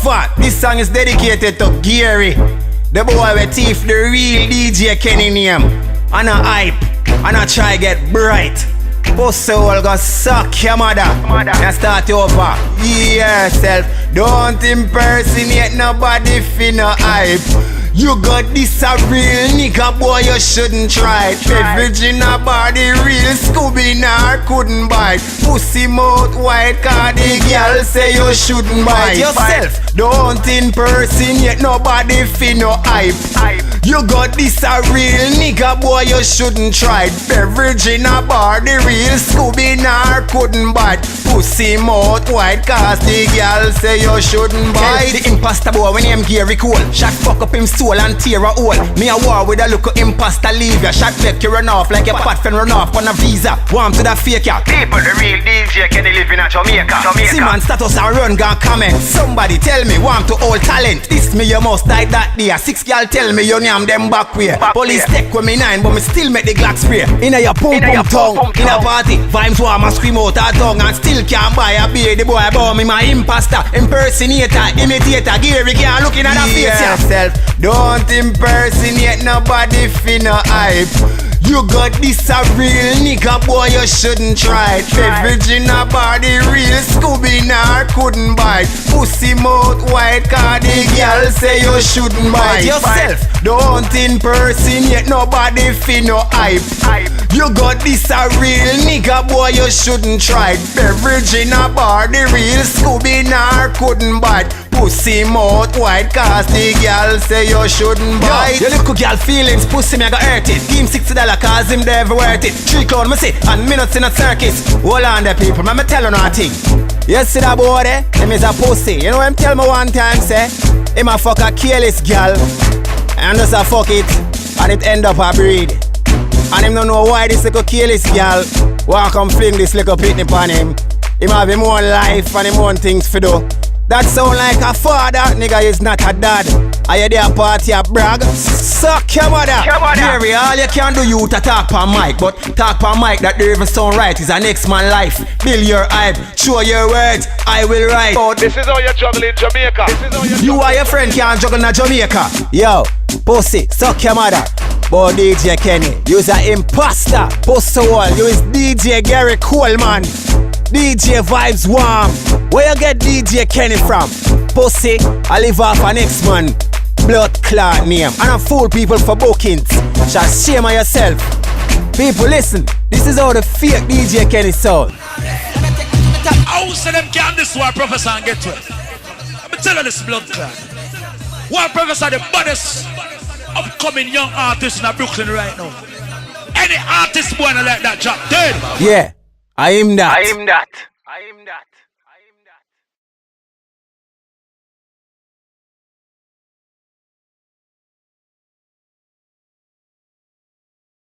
over. This song is dedicated to Gary, the boy with Teef, the real DJ Kenny name. And a hype, and a try get bright. Pussy hole go suck your mother. And start over. Yourself. Don't impersonate nobody for no hype. You got this a real nigga, boy, you shouldn't try it. Beverage in a body, real Scooby Nar couldn't bite. Pussy mouth white, cause the girl say you shouldn't bite yourself. Don't impersonate nobody for no hype. You got this a real nigga, boy, you shouldn't try it. Beverage in a body, real Scooby Nar couldn't bite. Pussy mouth white, cause the girl say you shouldn't bite. The imposter boy when him Gary cool, shot fuck up him soul and tear a hole. Me a war with a look imposter leave ya. Shot make you run off like your pot fin run off on a visa. Warm to the fake ya. People the real DJ Kenny living at Jamaica. See man status and run gon' comment. Somebody tell me warm to all talent. This me you must die that day. 6 girl tell me you name them back way. Police take with me 9 but me still make the Glock spray. Inna your pum pum tongue. In a party Vybzwarmn scream out her tongue and still can't buy a beer. The boy about me my imposter, impersonator, imitator. Gary can't look in at the face yourself. Don't impersonate nobody for no hype. You got this a real nigga, boy, you shouldn't try it. Beverage in a body, real Scooby Nar couldn't bite. Pussy mouth white, cause the girl say you shouldn't bite yourself. Don't impersonate nobody for no hype. You got this a real nigga, boy, you shouldn't try it. Beverage in a body, real Scooby Nar couldn't bite. Pussy mouth white, cause the girl say you shouldn't bite. Yo, your little girl feelings, pussy me I got hurt it. Give him $60 cause him never worth it. 3 clown me see, and minutes in a circus. Hold on there people, me tell you nothing. You see that boy there? Him is a pussy. You know him tell me one time say him a fuck a careless girl and just a fuck it and it end up a breed. And him don't know why this little careless girl walk come fling this little pitney on him. Him have him own life and him own things for do. That sound like a father, nigga is not a dad. Are you there party a brag? Suck your mother. Gary, all you can do you to talk per mic. But talk per mic that don't even sound right is a next man life. Build your hype, show your words, I will write. Oh, this is how you juggle in Jamaica. You and your friend can't juggle in Jamaica. Yo, pussy, suck your mother. Boy DJ Kenny, you's a imposter. Pussy wall, you is DJ Gary Coleman. DJ Vybzwarmn, where you get DJ Kenny from? Pussy, I live off an X-man blood clot name. And I fool people for bookings. Just shame on yourself. People listen, this is how the fake DJ Kenny sound. How say them can this War Professa and get to it? Let me tell you this blood clot. War Professa the baddest upcoming young artist in Brooklyn right now. Any artist born like that drop dead. Yeah. I am that. I am that.